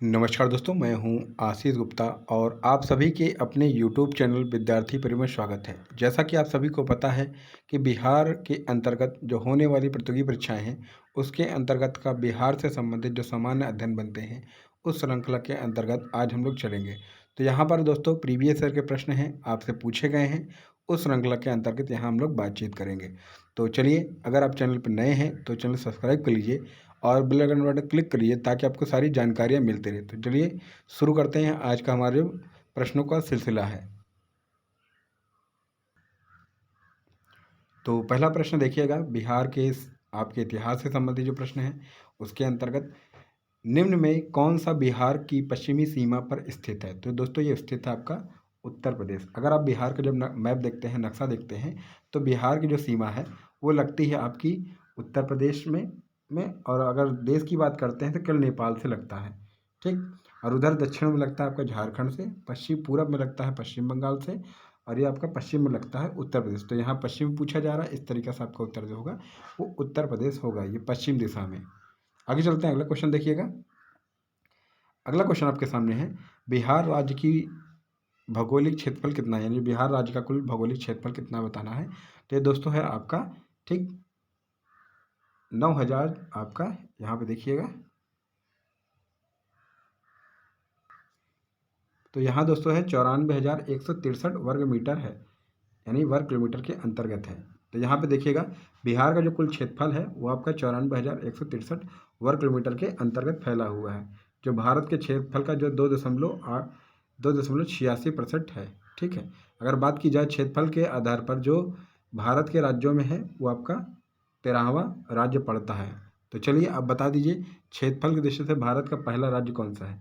नमस्कार दोस्तों, मैं हूं आशीष गुप्ता और आप सभी के अपने YouTube चैनल विद्यार्थी परिवार में स्वागत है। जैसा कि आप सभी को पता है कि बिहार के अंतर्गत जो होने वाली प्रतियोगी परीक्षाएं हैं, उसके अंतर्गत का बिहार से संबंधित जो सामान्य अध्ययन बनते हैं, उस श्रृंखला के अंतर्गत आज हम लोग चलेंगे। तो यहाँ पर दोस्तों प्रीवियस ईयर के प्रश्न हैं, आपसे पूछे गए हैं, उस श्रृंखला के अंतर्गत यहाँ हम लोग बातचीत करेंगे। तो चलिए, अगर आप चैनल पर नए हैं तो चैनल सब्सक्राइब कर लीजिए और बेल आइकन बटन क्लिक करिए ताकि आपको सारी जानकारियाँ मिलती रहे। तो चलिए शुरू करते हैं आज का हमारे प्रश्नों का सिलसिला है। तो पहला प्रश्न देखिएगा, बिहार के आपके इतिहास से संबंधित जो प्रश्न है उसके अंतर्गत निम्न में कौन सा बिहार की पश्चिमी सीमा पर स्थित है। तो दोस्तों ये स्थित है आपका उत्तर प्रदेश। अगर आप बिहार का जब मैप देखते हैं, नक्शा देखते हैं, तो बिहार की जो सीमा है वो लगती है आपकी उत्तर प्रदेश में और अगर देश की बात करते हैं तो केवल नेपाल से लगता है, ठीक। और उधर दक्षिण में लगता है आपका झारखंड से, पश्चिम पूरब में लगता है पश्चिम बंगाल से, और ये आपका पश्चिम में लगता है उत्तर प्रदेश। तो यहाँ पश्चिम पूछा जा रहा है, इस तरीके से आपका उत्तर जो होगा वो उत्तर प्रदेश होगा, ये पश्चिम दिशा में। आगे चलते हैं, अगला क्वेश्चन देखिएगा। अगला क्वेश्चन आपके सामने है, बिहार राज्य की भौगोलिक क्षेत्रफल कितना है, यानी बिहार राज्य का कुल भौगोलिक क्षेत्रफल कितना बताना है। तो ये दोस्तों है आपका, ठीक, 9,000 आपका, यहाँ पे देखिएगा। तो यहाँ दोस्तों है 94,163 वर्ग मीटर है, यानी वर्ग किलोमीटर के अंतर्गत है। तो यहाँ पे देखिएगा बिहार का जो कुल क्षेत्रफल है वो आपका 94,163 वर्ग किलोमीटर के अंतर्गत फैला हुआ है, जो भारत के क्षेत्रफल का जो 2.86% है, ठीक है। अगर बात की जाए क्षेत्रफल के आधार पर जो भारत के राज्यों में है वो आपका 13वां राज्य पड़ता है। तो चलिए आप बता दीजिए क्षेत्रफल की दृष्टि से भारत का पहला राज्य कौन सा है।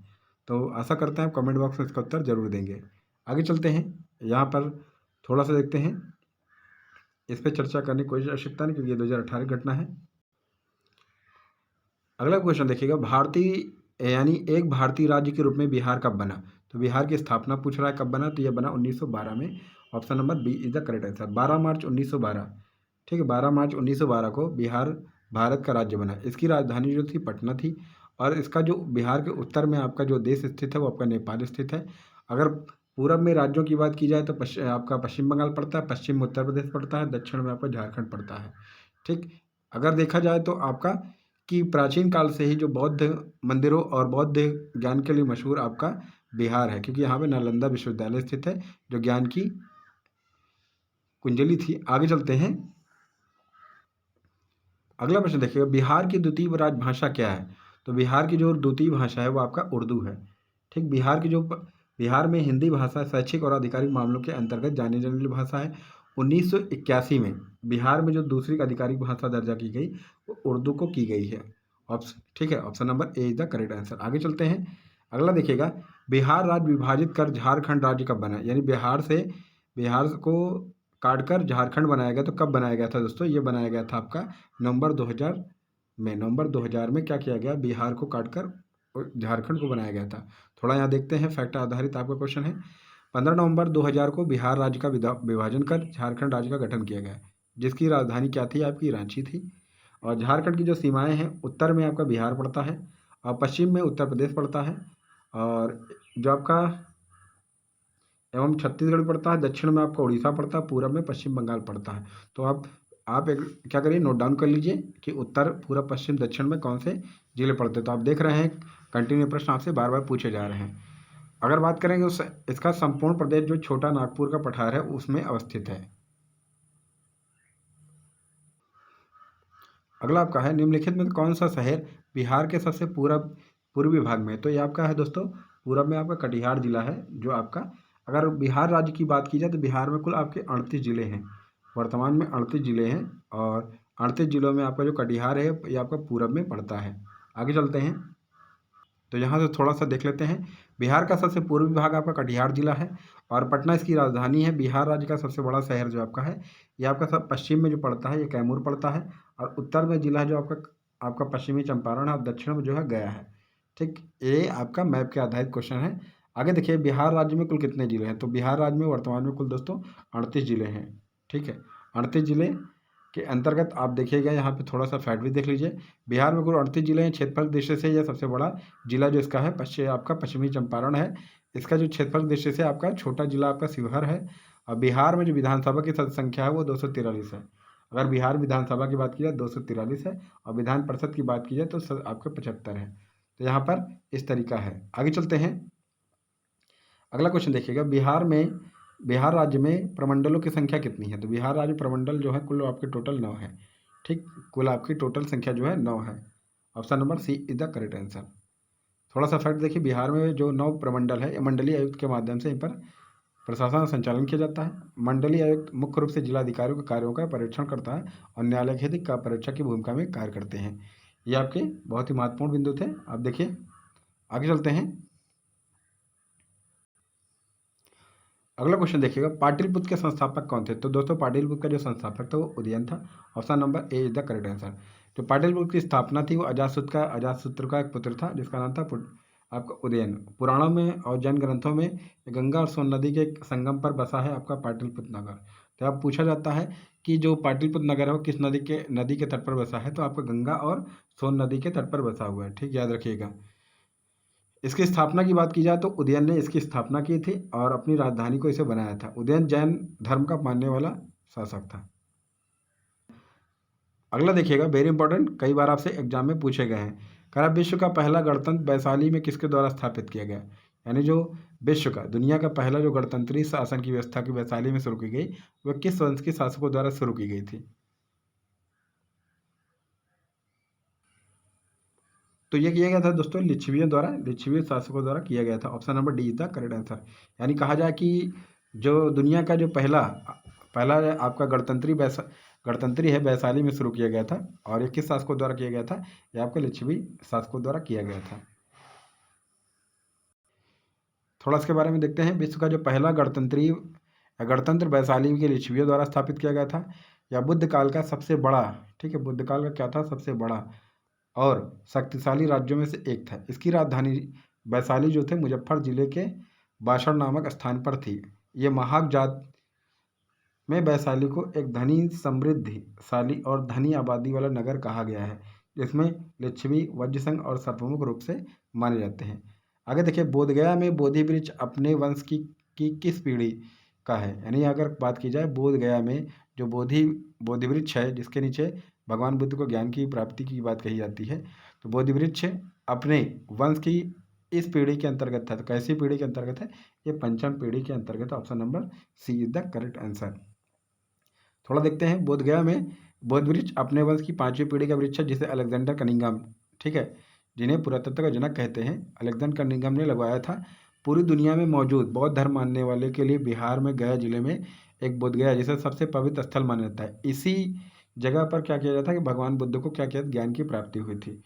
तो आशा करते हैं आप कमेंट बॉक्स में इसका उत्तर जरूर देंगे। आगे चलते हैं, यहाँ पर थोड़ा सा देखते हैं, इस पर चर्चा करने की कोई आवश्यकता नहीं क्योंकि ये 2018 की घटना है। अगला क्वेश्चन देखिएगा, भारतीय यानी एक भारतीय राज्य के रूप में बिहार कब बना। तो बिहार की स्थापना पूछ रहा है कब बना, तो यह बना 1912 में। Option number B is the correct answer, 12 मार्च 1912, ठीक है। 12 मार्च 1912 को बिहार भारत का राज्य बना। इसकी राजधानी जो थी पटना थी, और इसका जो बिहार के उत्तर में आपका जो देश स्थित है वो आपका नेपाल स्थित है। अगर पूरब में राज्यों की बात की जाए तो आपका पश्चिम बंगाल पड़ता है, पश्चिम में उत्तर प्रदेश पड़ता है, दक्षिण में आपका झारखंड पड़ता है, ठीक। अगर देखा जाए तो आपका कि प्राचीन काल से ही जो बौद्ध मंदिरों और बौद्ध ज्ञान के लिए मशहूर आपका बिहार है, क्योंकि यहाँ पे नालंदा विश्वविद्यालय स्थित है जो ज्ञान की कुंजली थी। आगे चलते हैं, अगला प्रश्न देखिएगा, बिहार की द्वितीय राजभाषा क्या है। तो बिहार की जो द्वितीय भाषा है वो आपका उर्दू है, ठीक। बिहार में हिंदी भाषा शैक्षिक और आधिकारिक मामलों के अंतर्गत जानी जाने वाली भाषा है। 1981 में बिहार में जो दूसरी आधिकारिक भाषा दर्जा की गई वो उर्दू को की गई है। ऑप्शन, ठीक है, option number A is the correct answer. आगे चलते हैं, अगला देखिएगा, बिहार राज्य विभाजित कर झारखंड राज्य कब बना, यानी बिहार को काटकर झारखंड बनाया गया। तो कब बनाया गया था दोस्तों, ये बनाया गया था आपका नवंबर 2000 में क्या किया गया, बिहार को काटकर झारखंड को बनाया गया था। थोड़ा यहाँ देखते हैं, फैक्ट आधारित आपका क्वेश्चन है। 15 नवंबर 2000 को बिहार राज्य का विभाजन कर झारखंड राज्य का गठन किया गया, जिसकी राजधानी क्या थी, आपकी रांची थी। और झारखंड की जो सीमाएं हैं, उत्तर में आपका बिहार पड़ता है और पश्चिम में उत्तर प्रदेश पड़ता है, और जो आपका एवं छत्तीसगढ़ पड़ता है, दक्षिण में आपका उड़ीसा पड़ता है, पूरब में पश्चिम बंगाल पड़ता है। तो आप एक क्या करिए, नोट डाउन कर लीजिए कि उत्तर, पूरब, पश्चिम, दक्षिण में कौन से जिले पड़ते हैं। तो आप देख रहे हैं कंटिन्यू प्रश्न आपसे बार बार पूछे जा रहे हैं। अगर बात करेंगे उस इसका संपूर्ण प्रदेश जो छोटा नागपुर का पठार है उसमें अवस्थित है। अगला आपका है, निम्नलिखित में कौन सा शहर बिहार के सबसे पूर्वी भाग में है। तो ये आपका है दोस्तों, पूरब में आपका कटिहार जिला है, जो आपका, अगर बिहार राज्य की बात की जाए तो बिहार में कुल आपके 38 जिले हैं, वर्तमान में 38 जिले हैं, और 38 जिलों में आपका जो कटिहार है ये आपका पूरब में पड़ता है। आगे चलते हैं, तो यहाँ से थोड़ा सा देख लेते हैं। बिहार का सबसे पूर्वी भाग आपका कटिहार जिला है और पटना इसकी राजधानी है। बिहार राज्य का सबसे बड़ा शहर जो आपका है ये आपका सब पश्चिम में जो पड़ता है ये कैमूर पड़ता है, और उत्तर में जिला जो आपका पश्चिमी चंपारण है, और दक्षिण में जो है गया है, ठीक। ये आपका मैप के आधारित क्वेश्चन है। आगे देखिए, बिहार राज्य में कुल कितने जिले हैं। तो बिहार राज्य में वर्तमान में कुल दोस्तों 38 जिले हैं, ठीक है। 38 जिले के अंतर्गत आप देखिएगा यहाँ पे थोड़ा सा फैक्ट भी देख लीजिए। बिहार में कुल 38 जिले हैं। क्षेत्रफल दृष्टि से यह सबसे बड़ा जिला जो इसका है आपका पश्चिमी चंपारण है। इसका जो क्षेत्रफल दृष्टि से आपका छोटा जिला आपका शिवहर है। और बिहार में जो विधानसभा की सदस्य संख्या है वो 243 है। अगर बिहार विधानसभा की बात की जाए 243 है, और विधान परिषद की बात की जाए तो आपका 75 है। तो यहाँ पर इस तरीका है। आगे चलते हैं, अगला क्वेश्चन देखिएगा। बिहार राज्य में प्रमंडलों की संख्या कितनी है? तो बिहार राज्य प्रमंडल जो है कुल आपके टोटल 9 है। ठीक, कुल आपकी टोटल संख्या जो है 9 है। Option number C is the correct answer. थोड़ा सा फैक्ट देखिए, बिहार में जो 9 प्रमंडल है, मंडलीय आयुक्त के माध्यम से इन पर प्रशासन और संचालन किया जाता है। मंडलीय आयुक्त मुख्य रूप से जिलाधिकारियों के कार्यों का परीक्षण करता है और न्यायालय खेती का परीक्षक की भूमिका में कार्य करते हैं। ये आपके बहुत ही महत्वपूर्ण बिंदु थे। आप देखिए, आगे चलते हैं। अगला क्वेश्चन देखिएगा, पाटलिपुत्र के संस्थापक कौन थे? तो दोस्तों पाटलिपुत्र का जो संस्थापक था वो उदयन था। Option number A is the correct answer. जो पाटलिपुत्र की स्थापना थी वो अजातशत्रु का एक पुत्र था जिसका नाम था आपका उदयन। पुराणों में और जैन ग्रंथों में गंगा और सोन नदी के संगम पर बसा है आपका पाटलिपुत्र नगर। तो अब पूछा जाता है कि जो पाटलिपुत्र नगर है वो किस नदी के तट पर बसा है? तो आपका गंगा और सोन नदी के तट पर बसा हुआ है। ठीक, याद रखिएगा। इसकी स्थापना की बात की जाए तो उदयन ने इसकी स्थापना की थी और अपनी राजधानी को इसे बनाया था। उदयन जैन धर्म का मानने वाला शासक था। अगला देखिएगा, वेरी इंपॉर्टेंट, कई बार आपसे एग्जाम में पूछे गए हैं। करा विश्व का पहला गणतंत्र वैशाली में किसके द्वारा स्थापित किया गया? यानी जो विश्व का दुनिया का पहला जो गणतंत्री शासन की व्यवस्था की वैशाली में शुरू की गई वह किस वंश के शासकों द्वारा शुरू की गई थी? तो ये किया गया था दोस्तों लिच्छवियों शासकों द्वारा किया गया था। Option number D is the correct answer. यानी कहा जाए कि जो दुनिया का जो पहला पहला आपका गणतंत्री है वैशाली में शुरू किया गया था। और ये किस शासकों द्वारा किया गया था? ये आपके लिच्छवी शासकों द्वारा किया गया था। थोड़ा इसके बारे में देखते हैं। विश्व का जो पहला गणतंत्र वैशाली के लिच्छवियों द्वारा स्थापित किया गया था, या बुद्ध काल का सबसे बड़ा, ठीक है, बुद्ध काल का क्या था? सबसे बड़ा और शक्तिशाली राज्यों में से एक था। इसकी राजधानी वैशाली जो थे मुजफ्फर जिले के बाशड़ नामक स्थान पर थी। ये महाग जात में वैशाली को एक धनी, समृद्धिशाली और धनी आबादी वाला नगर कहा गया है, जिसमें लिच्छवी, वज्रसंघ और सर्वप्रमुख रूप से माने जाते हैं। आगे देखिए, बोधगया में बोधि वृक्ष अपने वंश की किस पीढ़ी का है? यानी अगर बात की जाए बोधगया में जो बोधि वृक्ष है जिसके नीचे भगवान बुद्ध को ज्ञान की प्राप्ति की बात कही जाती है, तो बोधि वृक्ष अपने वंश की इस पीढ़ी के अंतर्गत था। तो कैसी पीढ़ी के अंतर्गत है? ये पंचम पीढ़ी के अंतर्गत। Option number C is the correct answer. थोड़ा देखते हैं, बोधगया में बोध वृक्ष अपने वंश की 5वीं पीढ़ी का वृक्ष है जिसे अलेक्जेंडर कनिंघम, ठीक है, जिन्हें पुरातत्व का जनक कहते हैं, अलेक्जेंडर कनिंघम ने लगवाया था। पूरी दुनिया में मौजूद बौद्ध धर्म मानने वाले के लिए बिहार में गया जिले में एक बोधगया जिसे सबसे पवित्र स्थल माना जाता है। इसी जगह पर क्या किया जाता है कि भगवान बुद्ध को क्या किया, ज्ञान की प्राप्ति हुई थी।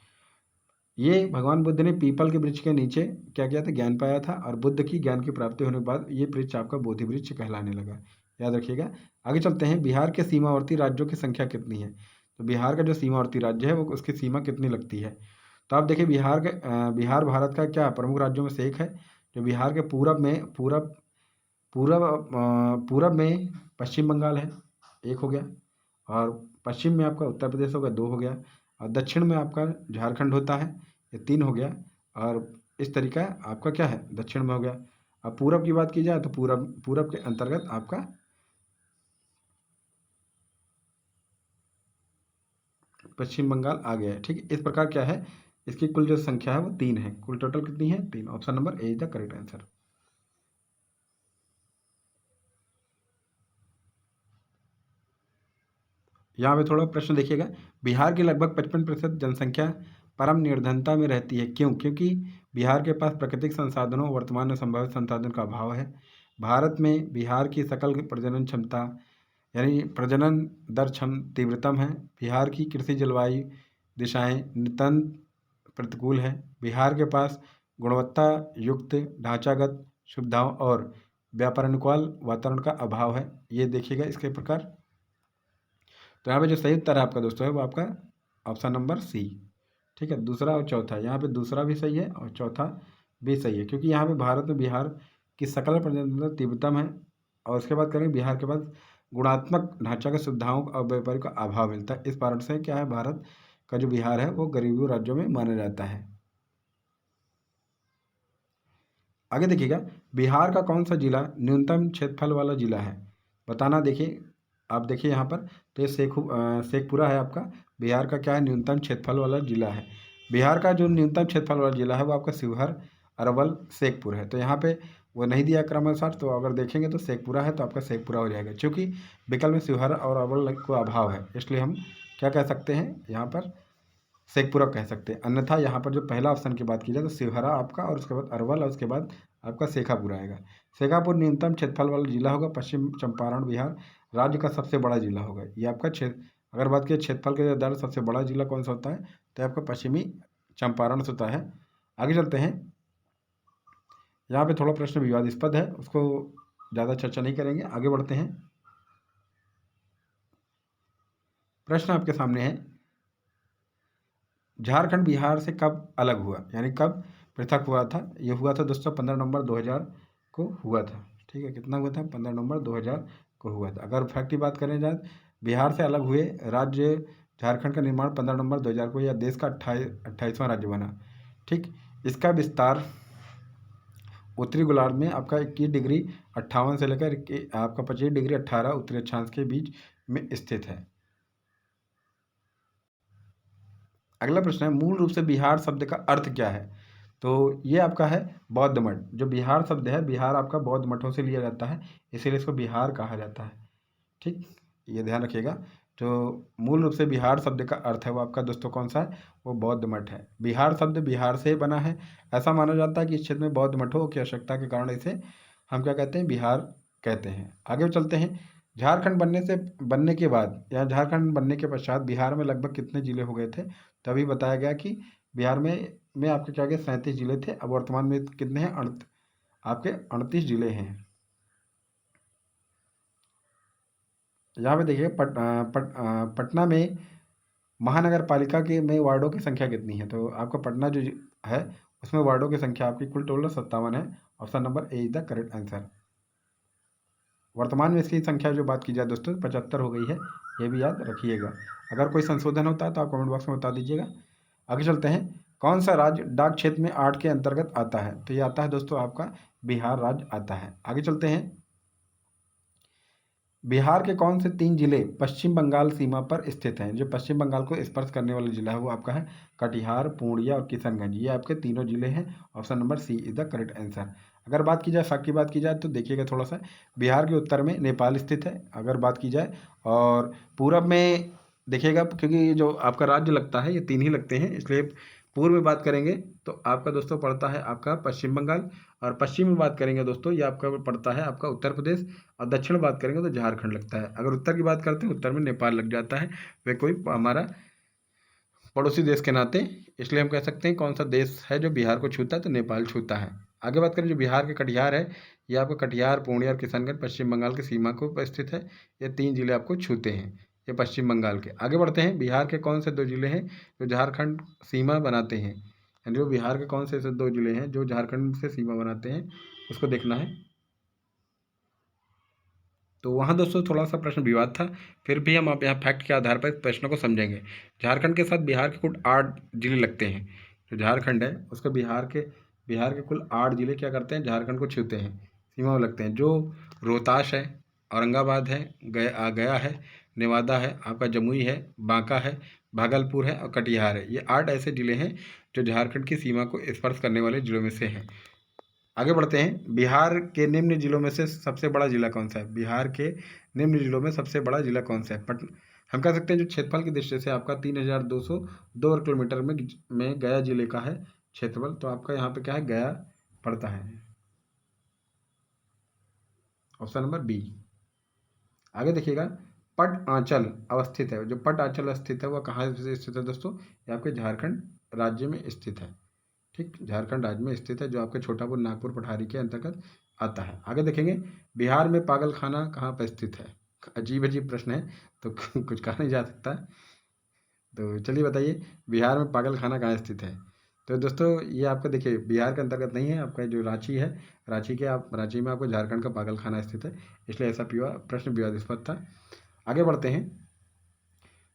ये भगवान बुद्ध ने पीपल के वृक्ष के नीचे क्या किया था? ज्ञान पाया था, और बुद्ध की ज्ञान की प्राप्ति होने के बाद ये वृक्ष आपका बोधि वृक्ष कहलाने लगा। याद रखिएगा। आगे चलते हैं, बिहार के सीमावर्ती राज्यों की संख्या कितनी है? तो बिहार का जो सीमावर्ती राज्य है वो उसकी सीमा कितनी लगती है? तो आप देखिए, बिहार भारत का क्या प्रमुख राज्यों में से एक है। जो बिहार के पूरब में पश्चिम बंगाल है, एक हो गया, और पश्चिम में आपका उत्तर प्रदेश होगा, 2 हो गया, और दक्षिण में आपका झारखंड होता है, ये 3 हो गया। और इस तरीका आपका क्या है, दक्षिण में हो गया। अब पूरब की बात की जाए तो पूरब के अंतर्गत आपका पश्चिम बंगाल आ गया है। ठीक है, इस प्रकार क्या है, इसकी कुल जो संख्या है वो 3 है। कुल टोटल कितनी है? 3। Option number A is the correct answer. यहाँ पे थोड़ा प्रश्न देखिएगा, बिहार की लगभग 55% जनसंख्या परम निर्धनता में रहती है, क्यों? क्योंकि बिहार के पास प्राकृतिक संसाधनों वर्तमान में संभावित संसाधन का अभाव है। भारत में बिहार की सकल प्रजनन क्षमता यानी प्रजनन दर तीव्रतम है। बिहार की कृषि जलवायु दिशाएं नितांत प्रतिकूल है। बिहार के पास गुणवत्ता युक्त ढांचागत सुविधाओं और व्यापारानुकूल वातावरण का अभाव है। ये देखिएगा इसके प्रकार। तो यहाँ पे जो सही उत्तर है आपका दोस्तों है वो आपका ऑप्शन नंबर सी। ठीक है, दूसरा और चौथा, यहाँ पे दूसरा भी सही है और चौथा भी सही है, क्योंकि यहाँ पे भारत में बिहार की सकल प्रजनन तीव्रतम है। और उसके बाद करेंगे बिहार के बाद गुणात्मक ढांचागत सुविधाओं और व्यापारिक का अभाव मिलता है। इस कारण से क्या है, भारत का जो बिहार है वो गरीबी राज्यों में माना जाता है। आगे देखिएगा, बिहार का कौन सा जिला न्यूनतम क्षेत्रफल वाला जिला है, बताना। देखिए आप देखिए यहाँ पर, तो ये शेखपुरा है आपका बिहार का क्या है, न्यूनतम क्षेत्रफल वाला जिला है। बिहार का जो न्यूनतम क्षेत्रफल वाला जिला है वो आपका शिवहर, अरवल, शेखपुर है। तो यहाँ पे वो नहीं दिया क्रमानुसार, तो अगर देखेंगे तो शेखपुरा है तो आपका शेखपुरा हो जाएगा, क्योंकि विकल्प में शिवहर और अरवल को अभाव है, इसलिए हम क्या कह सकते हैं यहाँ पर, शेखपुरा कह सकते हैं। अन्यथा यहाँ पर जो पहला ऑप्शन की बात की जाए तो शिवहरा आपका, और उसके बाद अरवल, और उसके बाद आपका शेखापुर आएगा। शेखापुर न्यूनतम क्षेत्रफल वाला जिला होगा, पश्चिम चंपारण बिहार राज्य का सबसे बड़ा जिला होगा। ये आपका क्षेत्र, अगर बात करें क्षेत्रफल के दर सबसे बड़ा जिला कौन सा होता है, तो आपका पश्चिमी चंपारण से होता है। आगे चलते हैं, यहाँ पे थोड़ा प्रश्न विवादास्पद है, उसको ज़्यादा चर्चा नहीं करेंगे, आगे बढ़ते हैं। प्रश्न आपके सामने है, झारखंड बिहार से कब अलग हुआ, यानी कब पृथक हुआ था। ये हुआ था दोस्तों 15 नवंबर 2000 को हुआ था। ठीक है, कितना हुआ था, 15 नवंबर 2000 को हुआ था। अगर फैक्ट की बात करें जाए, बिहार से अलग हुए राज्य झारखंड का निर्माण 15 नवंबर 2000 को, यह देश का 28वां राज्य बना। ठीक, इसका विस्तार उत्तरी गोलार्ध में आपका 21 डिग्री 58 से लेकर आपका 25 डिग्री 18 उत्तरी अक्षांश के बीच में स्थित है। अगला प्रश्न है, मूल रूप से बिहार शब्द का अर्थ क्या है। तो ये आपका है बौद्ध मठ। जो बिहार शब्द है, बिहार आपका बौद्ध मठों से लिया जाता है, इसीलिए इसको बिहार कहा जाता है। ठीक, ये ध्यान रखिएगा। जो मूल रूप से बिहार शब्द का अर्थ है वो आपका दोस्तों कौन सा है, वो बौद्ध मठ है। बिहार शब्द बिहार से बना है, ऐसा माना जाता है कि इस क्षेत्र में बौद्ध मठों की आवश्यकता के कारण इसे हम क्या कहते हैं, बिहार कहते हैं। आगे चलते हैं, झारखंड बनने के बाद या झारखंड बनने के पश्चात बिहार में लगभग कितने जिले हो गए थे। तभी बताया गया कि बिहार में आपके क्या गए, 37 जिले थे। अब वर्तमान में कितने हैं, आपके 38 जिले हैं। यहाँ पे देखिए पटना में महानगर पालिका के में वार्डों की संख्या कितनी है। तो आपका पटना जो है उसमें वार्डों की संख्या आपकी कुल टोटल 57 है। Option number A is the correct answer. वर्तमान में इसकी संख्या जो बात की जाए दोस्तों 75 हो गई है, ये भी याद रखिएगा। अगर कोई संशोधन होता है तो आप कमेंट बॉक्स में बता दीजिएगा। आगे चलते हैं, कौन सा राज्य डाक क्षेत्र में 8 के अंतर्गत आता है। तो ये आता है दोस्तों आपका बिहार राज्य आता है। आगे चलते हैं, बिहार के कौन से 3 जिले पश्चिम बंगाल सीमा पर स्थित हैं। जो पश्चिम बंगाल को स्पर्श करने वाला जिला है वो आपका है कटिहार, पूर्णिया और किशनगंज। ये आपके तीनों जिले हैं। Option number C is the correct answer. अगर बात की जाए फैक्ट की बात की जाए तो देखिएगा थोड़ा सा, बिहार के उत्तर में नेपाल स्थित है अगर बात की जाए, और पूरब में देखिएगा, क्योंकि जो आपका राज्य लगता है ये 3 ही लगते हैं, इसलिए पूर्व में बात करेंगे तो आपका दोस्तों पड़ता है आपका पश्चिम बंगाल, और पश्चिम में बात करेंगे दोस्तों ये आपका पड़ता है आपका उत्तर प्रदेश, और दक्षिण में बात करेंगे तो झारखंड लगता है। अगर उत्तर की बात करते हैं, उत्तर में नेपाल लग जाता है, वे कोई हमारा पड़ोसी देश के नाते, इसलिए हम कह सकते हैं कौन सा देश है जो बिहार को छूता है, तो नेपाल छूता है। आगे बात करें, जो बिहार के कटिहार है, ये आपका कटिहार, पूर्णिया और किशनगंज पश्चिम बंगाल की सीमा को स्थित है। ये 3 जिले आपको छूते हैं, ये पश्चिम बंगाल के। आगे बढ़ते हैं, बिहार के कौन से 2 जिले हैं जो झारखंड सीमा बनाते हैं, यानी जो बिहार के कौन से ऐसे 2 जिले हैं जो झारखंड से सीमा बनाते हैं, उसको देखना है। तो वहाँ दोस्तों थोड़ा सा प्रश्न विवाद था, फिर भी हम आप यहाँ फैक्ट के आधार पर इस प्रश्न को समझेंगे। झारखंड के साथ बिहार के कुल 8 जिले लगते हैं। जो झारखंड है उसका बिहार के कुल 8 जिले क्या करते हैं, झारखंड को छूते हैं, सीमा में लगते हैं। जो रोहतास है, औरंगाबाद है, गया है, नेवादा है, आपका जमुई है, बांका है, भागलपुर है और कटिहार है। ये 8 ऐसे जिले हैं जो झारखंड की सीमा को स्पर्श करने वाले जिलों में से हैं। आगे बढ़ते हैं, बिहार के निम्न जिलों में से सबसे बड़ा जिला कौन सा है। बिहार के निम्न जिलों में सबसे बड़ा जिला कौन सा है। हम कह सकते हैं जो क्षेत्रफल की दृष्टि से आपका 3202 वर्ग किलोमीटर में गया जिले का है क्षेत्रफल, तो आपका यहाँ पे क्या है, गया पड़ता है। Option number B. आगे देखिएगा, पट आंचल अवस्थित है। जो पट आंचल स्थित है वह कहाँ स्थित है दोस्तों, ये आपके झारखंड राज्य में स्थित है। ठीक, झारखंड राज्य में स्थित है, जो आपके छोटापुर, नागपुर, पठारी के अंतर्गत आता है। आगे देखेंगे, बिहार में पागल खाना कहाँ पर स्थित है। अजीब अजीब प्रश्न है, तो कुछ कहा नहीं जा सकता। तो चलिए बताइए, बिहार में पागल खाना कहाँ स्थित है। तो दोस्तों ये आपका देखिए बिहार के अंतर्गत नहीं है, आपका जो रांची है, रांची में आपको झारखंड का पागलखाना स्थित है, इसलिए ऐसा प्रश्न विवादास्पद था। आगे बढ़ते हैं।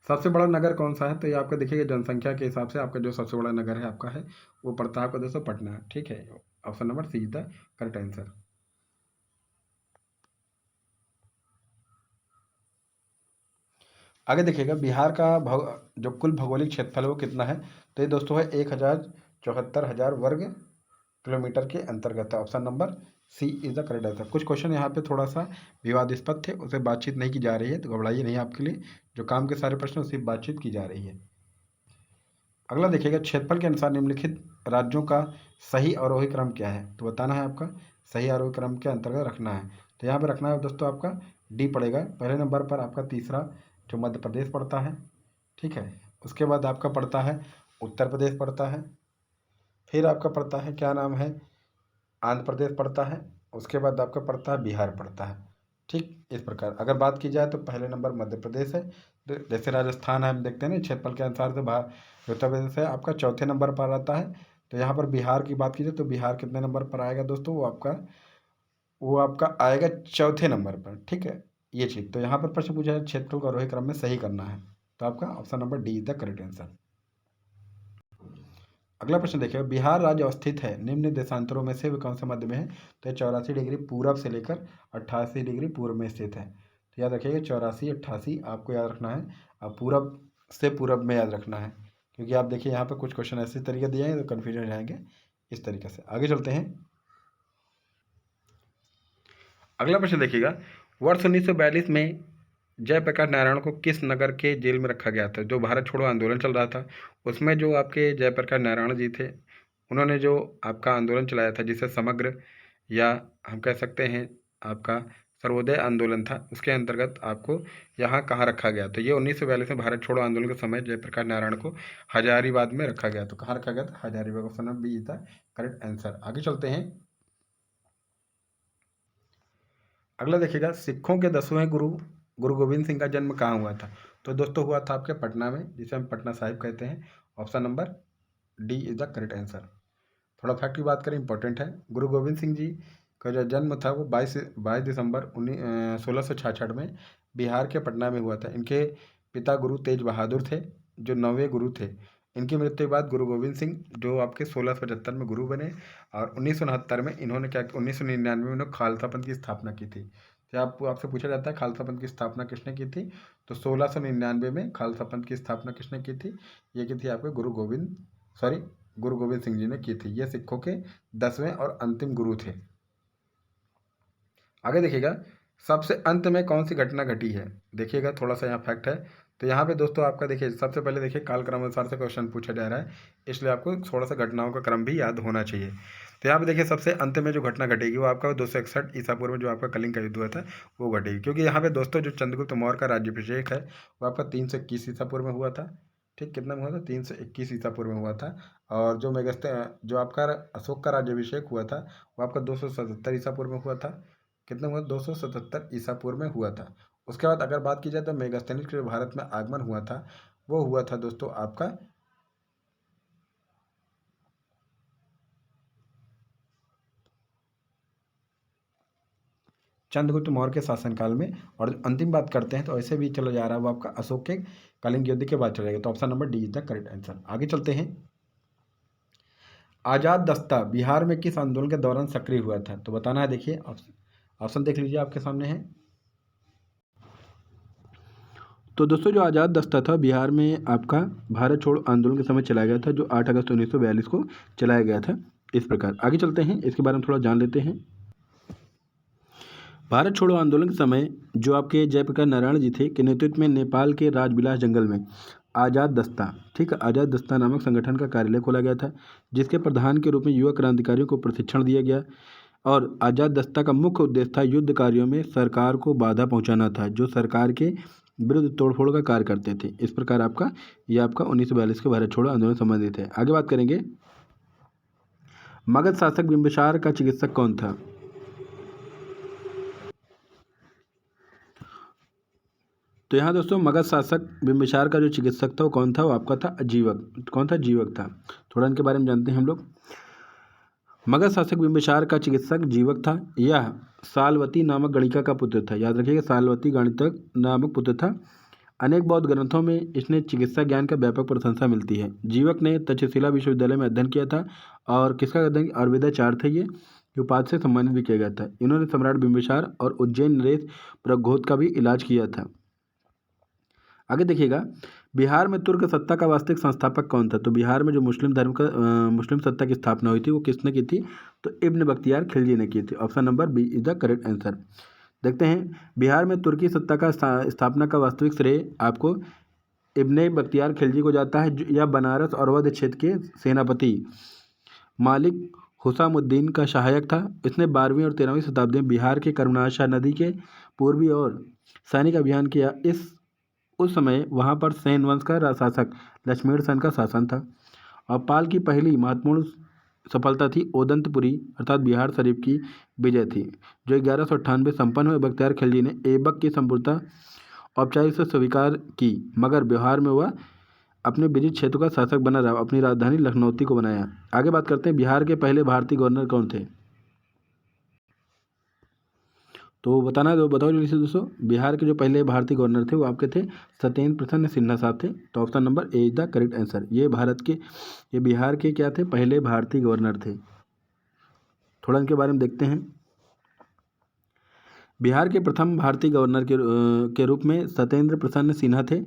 सबसे बड़ा नगर कौन सा है? तो ये आपका देखिएगा जनसंख्या के हिसाब से आपका जो सबसे बड़ा नगर है आपका है वो पड़ता है आपका दोस्तों पटना। ठीक है, option number C is the correct answer. आगे देखिएगा बिहार का जो कुल भौगोलिक क्षेत्रफल है वो कितना है? तो ये दोस्तों है 1,74,000 वर्ग किलोमीटर के अंतर्गत है। Option number C is the correct answer. कुछ क्वेश्चन यहाँ पे थोड़ा सा विवादास्पद थे, उसे बातचीत नहीं की जा रही है, तो घबराइए नहीं, आपके लिए जो काम के सारे प्रश्न उसी बातचीत की जा रही है। अगला देखिएगा क्षेत्रफल के अनुसार निम्नलिखित राज्यों का सही आरोही क्रम क्या है? तो बताना है आपका, सही आरोही क्रम के अंतर्गत रखना है। तो यहाँ पे रखना है दोस्तों आपका डी पड़ेगा। पहले नंबर पर आपका तीसरा जो मध्य प्रदेश पड़ता है, ठीक है। उसके बाद आपका पड़ता है उत्तर प्रदेश पड़ता है, फिर आपका पड़ता है क्या नाम है आंध्र प्रदेश पड़ता है, उसके बाद आपका पड़ता है बिहार पड़ता है। ठीक इस प्रकार अगर बात की जाए तो पहले नंबर मध्य प्रदेश है, जैसे राजस्थान है हम देखते हैं ना क्षेत्रफल के अनुसार से उत्तर प्रदेश है आपका चौथे नंबर पर आता है। तो यहाँ पर बिहार की बात की जाए तो बिहार कितने नंबर पर आएगा दोस्तों? वो आपका आएगा चौथे नंबर पर। ठीक है, ये चीज़ तो यहाँ पर प्रश्न पूछा है क्षेत्रफल को आरोही क्रम में सही करना है, तो आपका option number D is the correct answer. अगला प्रश्न देखिए, बिहार राज्य अवस्थित है निम्न देशांतरों में से वे कौन से मध्य में है? तो 84 डिग्री पूरब से लेकर 88 डिग्री पूर्व में स्थित है। तो याद रखिएगा 84 88 आपको याद रखना है, और पूरब से पूरब में याद रखना है, क्योंकि आप देखिए यहाँ पर कुछ क्वेश्चन ऐसे तरीके दिए हैं तो कन्फ्यूजन हो जाएंगे। इस तरीके से आगे चलते हैं। अगला प्रश्न देखिएगा, वर्ष 1942 में जयप्रकाश नारायण को किस नगर के जेल में रखा गया था? जो भारत छोड़ो आंदोलन चल रहा था उसमें जो आपके जयप्रकाश नारायण जी थे, उन्होंने जो आपका आंदोलन चलाया था जिसे समग्र या हम कह सकते हैं आपका सर्वोदय आंदोलन था, उसके अंतर्गत आपको यहाँ कहाँ रखा गया? तो ये 1942 में भारत छोड़ो आंदोलन के समय जयप्रकाश नारायण को हजारीबाग में रखा गया। तो कहाँ रखा गया था? Hazaribagh. Option number B is the correct answer. आगे चलते हैं। अगला देखिएगा, सिखों के 10वें गुरु गुरु गोविंद सिंह का जन्म कहाँ हुआ था? तो दोस्तों हुआ था आपके पटना में, जिसे हम पटना साहिब कहते हैं। Option number D is the correct answer. थोड़ा फैक्ट की बात करें, इंपॉर्टेंट है। गुरु गोविंद सिंह जी का जो जन्म था वो 22 दिसंबर 1666 में बिहार के पटना में हुआ था। इनके पिता गुरु तेज बहादुर थे, जो 9वें गुरु थे। इनकी मृत्यु के बाद गुरु गोविंद सिंह जो आपके 1675 में गुरु बने, और 1969 में इन्होंने 1999 में उन्होंने खालसा पंथ की स्थापना की थी। तो आपसे पूछा जाता है खालसा पंथ की स्थापना किसने की थी? तो 1699 में खालसा पंथ की स्थापना किसने की थी? ये की थी आपके गुरु गोविंद सिंह जी ने की थी। ये सिखों के 10वें और अंतिम गुरु थे। आगे देखिएगा, सबसे अंत में कौन सी घटना घटी है? देखिएगा थोड़ा सा यहाँ फैक्ट है। तो यहाँ पे दोस्तों आपका देखिए सबसे पहले देखिए कालक्रम अनुसार से क्वेश्चन पूछा जा रहा है, इसलिए आपको थोड़ा सा घटनाओं का क्रम भी याद होना चाहिए। तो यहाँ पे देखिए सबसे अंत में जो घटना घटेगी वो आपका 261 ईसा पूर्व में जो आपका कलिंग का युद्ध हुआ था वो घटेगी, क्योंकि यहाँ पे दोस्तों जो चंद्रगुप्त मौर्य का राज्याभिषेक है वो आपका 321 ईसा पूर्व में हुआ था। ठीक, कितना में हुआ था? 321 ईसा पूर्व में हुआ था। और जो आपका अशोक का राज्याभिषेक हुआ था वो आपका 277 ईसा पूर्व में हुआ था। कितने हुआ? 277 ईसा पूर्व में हुआ था। उसके बाद अगर बात की जाए तो मेगास्थनीज का जो भारत में आगमन हुआ था वो हुआ था दोस्तों आपका चंद्रगुप्त मौर्य के शासनकाल में। और अंतिम बात करते हैं तो ऐसे भी चला जा रहा है वो आपका अशोक के कलिंग युद्ध के बाद चलेगा। तो option number D is the correct answer. आगे चलते हैं। आजाद दस्ता बिहार में किस आंदोलन के दौरान सक्रिय हुआ था? तो बताना है, देखिए ऑप्शन देख लीजिए आपके सामने है। तो दोस्तों जो आज़ाद दस्ता था बिहार में आपका भारत छोड़ो आंदोलन के समय चलाया गया था, जो 8 अगस्त 1942 को चलाया गया था। इस प्रकार आगे चलते हैं, इसके बारे में थोड़ा जान लेते हैं। भारत छोड़ो आंदोलन के समय जो आपके जयप्रकाश नारायण जी थे के नेतृत्व में नेपाल के राजबिलास जंगल में आज़ाद दस्ता, ठीक है, आज़ाद दस्ता नामक संगठन का कार्यालय खोला गया था, जिसके प्रधान के रूप में युवा क्रांतिकारियों को प्रशिक्षण दिया गया। और आज़ाद दस्ता का मुख्य उद्देश्य था युद्ध कार्यों में सरकार को बाधा पहुंचाना था, जो सरकार के विरुद्ध तोड़फोड़ का कार्य करते थे। इस प्रकार यह आपका 1942 के भारत छोड़ो आंदोलन संबंधित है। आगे बात करेंगे, मगध शासक बिंबिसार का चिकित्सक कौन था? तो तो यहाँ दोस्तों मगध शासक बिंबिसार का जो चिकित्सक था वो कौन था, वो आपका था जीवक। कौन था, जीवक था। थोड़ा इनके बारे में जानते हैं हम लोग। मगध शासक बिंबिसार का चिकित्सक जीवक था। यह सालवती नामक गणिका का पुत्र था। याद रखिएगा, सालवती गणितक नामक पुत्र था। अनेक बौद्ध ग्रंथों में इसने चिकित्सा ज्ञान का व्यापक प्रशंसा मिलती है। जीवक ने तक्षशिला विश्वविद्यालय में अध्ययन किया था और किसका अध्ययन, आयुर्वेदाचार्य थे ये, उपाधि से सम्मानित भी किया गया था। इन्होंने सम्राट बिंबिसार और उज्जैन नरेश प्रघोत का भी इलाज किया था। आगे देखिएगा, बिहार में तुर्क सत्ता का वास्तविक संस्थापक कौन था। तो बिहार में जो मुस्लिम सत्ता की स्थापना हुई थी वो किसने की थी, तो इब्न बख्तियार खिलजी ने की थी। Option number B is the correct answer. देखते हैं, बिहार में तुर्की सत्ता का स्थापना का वास्तविक श्रेय आपको इब्ने बख्तियार खिलजी को जाता है। यह बनारस और अवध क्षेत्र के सेनापति मालिक हुसामुद्दीन का सहायक था। इसने 12वीं और 13वीं शताब्दी में बिहार के कर्मनाशा नदी के पूर्वी और सैनिक अभियान किया। उस समय वहाँ पर सेन वंश का शासक लक्ष्मण सेन का शासन था। और पाल की पहली महत्वपूर्ण सफलता थी ओदंतपुरी अर्थात बिहार शरीफ की विजय थी, जो 1198 संपन्न हुए। बख्तियार खिलजी ने ऐबक की संपूर्णता औपचारिक से स्वीकार की, मगर बिहार में वह अपने विजित क्षेत्र का शासक बना रहा। अपनी राजधानी लखनौती को बनाया। आगे बात करते हैं, बिहार के पहले भारतीय गवर्नर कौन थे। तो बताओ जल्दी से दोस्तों, बिहार के जो पहले भारतीय गवर्नर थे वो आपके थे सत्येंद्र प्रसन्न सिन्हा साहब थे। तो option number A is the correct answer. ये बिहार के क्या थे, पहले भारतीय गवर्नर थे। थोड़ा इनके बारे में देखते हैं। बिहार के प्रथम भारतीय गवर्नर के रूप में सत्येंद्र प्रसन्न सिन्हा थे,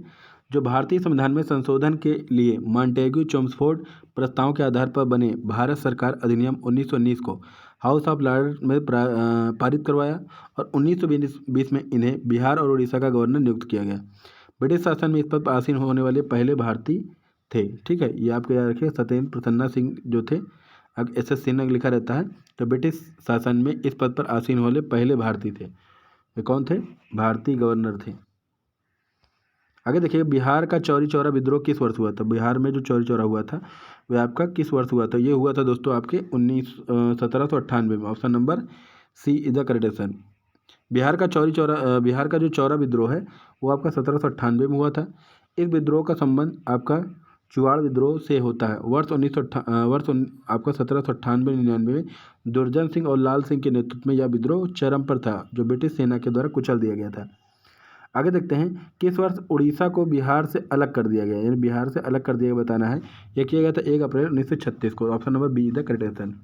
जो भारतीय संविधान में संशोधन के लिए मॉन्टेग्यू चेम्सफोर्ड प्रस्ताव के आधार पर बने भारत सरकार अधिनियम 1919 को हाउस ऑफ लॉर्ड्स में पारित करवाया और 1920 में इन्हें बिहार और उड़ीसा का गवर्नर नियुक्त किया गया। ब्रिटिश शासन में इस पद पर आसीन होने वाले पहले भारतीय थे। ठीक है, ये आपको याद रखिए, सत्येंद्र प्रसन्ना सिंह जो थे, अगर SS सिन्हा लिखा रहता है तो ब्रिटिश शासन में इस पद पर आसीन होने वाले पहले भारतीय थे। वे कौन थे, भारतीय गवर्नर थे। आगे देखिए, बिहार का चौरी चौरा विद्रोह किस वर्ष हुआ था। बिहार में जो चौरी चौरा हुआ था वह आपका किस वर्ष हुआ था। ये हुआ था दोस्तों आपके 1798 में। Option number C is the correct answer. Bihar का जो चौरा विद्रोह है वो आपका 1798 में हुआ था। इस विद्रोह का संबंध आपका चुआड़ विद्रोह से होता है। आपका 1798-99 में दुर्जन सिंह और लाल सिंह के नेतृत्व में यह विद्रोह चरम पर था, जो ब्रिटिश सेना के द्वारा कुचल दिया गया था। आगे देखते हैं, किस वर्ष उड़ीसा को बिहार से अलग कर दिया गया, यानी बिहार से अलग कर दिया गया बताना है। यह किया गया था 1 अप्रैल 1936 को। Option number B is the correct answer.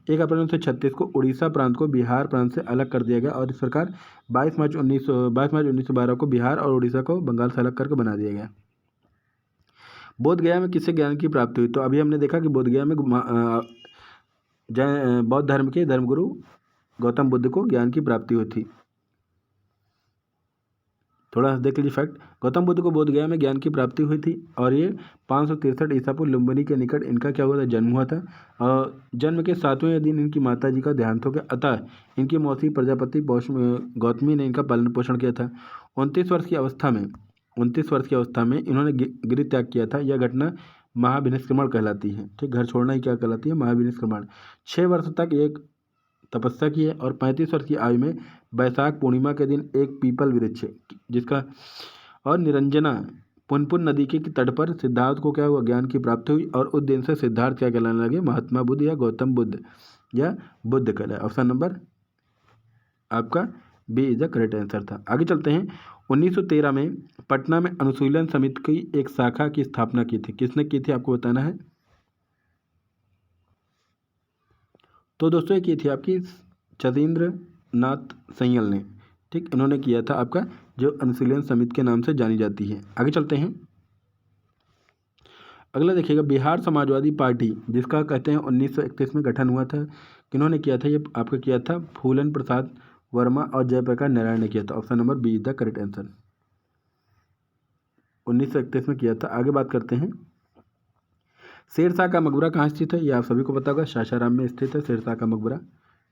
1 अप्रैल 1936 को उड़ीसा प्रांत को बिहार प्रांत से अलग कर दिया गया और इस प्रकार 22 मार्च 1912 को बिहार और उड़ीसा को बंगाल से अलग करके बना दिया गया। बोध गया में किससे ज्ञान की प्राप्ति हुई। तो अभी हमने देखा कि बोध गया में बौद्ध धर्म के धर्मगुरु गौतम बुद्ध को ज्ञान की प्राप्ति हुई थी। थोड़ा देख लीजिए फैक्ट, गौतम बुद्ध को बोध गया में ज्ञान की प्राप्ति हुई थी और ये 563 ईसा पूर्व लुम्बिनी के निकट इनका क्या हुआ था, जन्म हुआ था। और जन्म के 7वें दिन इनकी माता जी का देहांत हो गया, अतः इनकी मौसी प्रजापति गौतमी ने इनका पालन पोषण किया था। 29 वर्ष की अवस्था में इन्होंने गृह त्याग किया था। यह घटना महाविनिष्क्रमण कहलाती है। ठीक, घर छोड़ना ही क्या कहलाती है, महाविनिष्क्रमण। 6 वर्ष तक एक तपस्या की है और 35 वर्ष की आयु में बैसाख पूर्णिमा के दिन एक पीपल वृक्ष जिसका और निरंजना पुनपुन नदी के तट पर सिद्धार्थ को क्या हुआ, ज्ञान की प्राप्ति हुई और उस दिन से सिद्धार्थ क्या कहलाने लगे, महात्मा बुद्ध या गौतम बुद्ध या बुद्ध कहलाए। ऑप्शन नंबर आपका B is the correct answer था। आगे चलते हैं, 1913 में पटना में अनुशीलन समिति की एक शाखा की स्थापना की थी। किसने की थी आपको बताना है। तो दोस्तों ये की थी आपकी चंद्रेंद्र नाथ सैयल ने। ठीक, इन्होंने किया था आपका, जो अनुशीलन समिति के नाम से जानी जाती है। आगे चलते हैं, अगला देखिएगा, बिहार समाजवादी पार्टी जिसका कहते हैं 1931 में गठन हुआ था, किन्होंने किया था, ये आपका किया था फूलन प्रसाद वर्मा और जयप्रकाश नारायण ने किया था। Option number B is the correct answer. 1931 में किया था। आगे बात करते हैं, शेरशाह का मकबरा कहाँ स्थित है, ये आप सभी को पता होगा, सासाराम में स्थित है शेरशाह का मकबरा।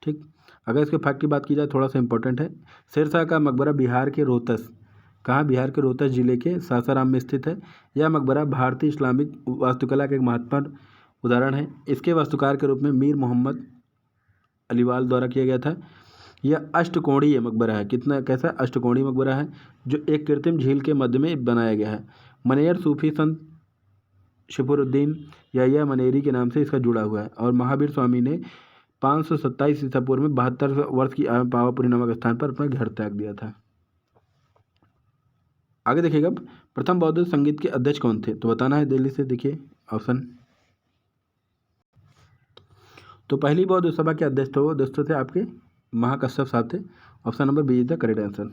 ठीक, अगर इसके फैक्ट की बात की जाए थोड़ा सा इंपॉर्टेंट है। शेरशाह का मकबरा बिहार के रोहतस जिले के सासाराम में स्थित है। यह मकबरा भारतीय इस्लामिक वास्तुकला का एक महत्वपूर्ण उदाहरण है। इसके वास्तुकार के रूप में मीर मोहम्मद अलीवाल द्वारा किया गया था। यह अष्टकोणीय मकबरा है। कितना कैसा अष्टकोणीय मकबरा है जो एक कृत्रिम झील के मध्य में बनाया गया है। मनेर सूफी संत शिफुरुद्दीन या मनेरी के नाम से इसका जुड़ा हुआ है। और महावीर स्वामी ने 527 ईसा पूर्व में 72 वर्ष की आयु में पावापुरी नामक स्थान पर अपना घर त्याग दिया था। आगे देखिएगा, प्रथम बौद्ध संगीत के अध्यक्ष कौन थे? तो बताना है दिल्ली से। देखिए ऑप्शन, तो पहली बौद्ध सभा के अध्यक्ष थे वो दोस्तों थे आपके महाकश्यप साहब थे। Option number B is the correct answer.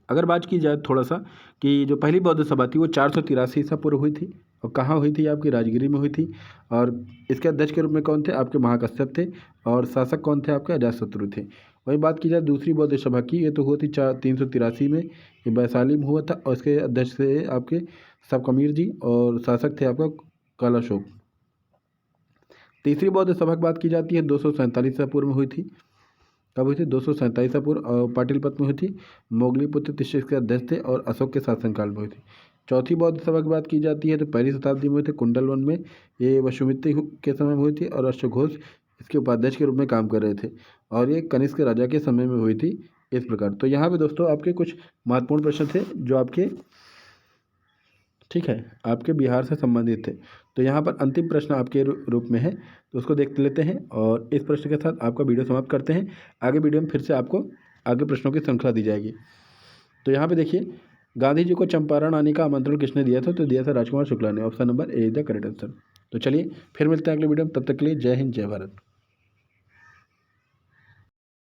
अगर बात की जाए थोड़ा सा कि जो पहली बौद्ध सभा थी वो 483 ईसा पूर्व हुई थी और कहाँ हुई थी? आपकी राजगिरी में हुई थी। और इसके अध्यक्ष के रूप में कौन थे? आपके महाकश्यप थे। और शासक कौन थे? आपके अजातशत्रु थे। वही बात की जाए दूसरी बौद्ध सभा की, ये तो हुई थी 383 में, ये वैशाली में हुआ था। और इसके अध्यक्ष थे आपके सबकमीर जी और शासक थे आपका कालाशोक। तीसरी बौद्ध सभा की बात की जाती है 247 ईसा पूर्व में हुई थी। कब हुई थी? 247 ईसा पूर्व और पाटिलपत्र में हुई थी। मोगलीपुत्र तिष्ठ के अध्यक्ष थे और अशोक के शासनकाल में हुई थी। चौथी बौद्ध सभा की बात की जाती है तो पहली शताब्दी में हुई थी, कुंडलवन में। ये वसुमित्र के समय में हुई थी और अश्वघोष इसके उपाध्यक्ष के रूप में काम कर रहे थे। और ये कनिष्क राजा के समय में हुई थी। इस प्रकार तो यहाँ पे दोस्तों आपके कुछ महत्वपूर्ण प्रश्न थे जो आपके, ठीक है, आपके बिहार से संबंधित थे। तो यहाँ पर अंतिम प्रश्न आपके रूप में है, तो उसको देख लेते हैं और इस प्रश्न के साथ आपका वीडियो समाप्त करते हैं। आगे वीडियो में फिर से आपको आगे प्रश्नों की श्रृंखला दी जाएगी। तो यहाँ पे देखिए, गांधी जी को चंपारण आने का आमंत्रण किसने दिया था? तो दिया था राजकुमार शुक्ला ने। Option number A is the correct answer. तो चलिए फिर मिलते हैं अगले वीडियो में, तब तक के लिए जय हिंद जय भारत।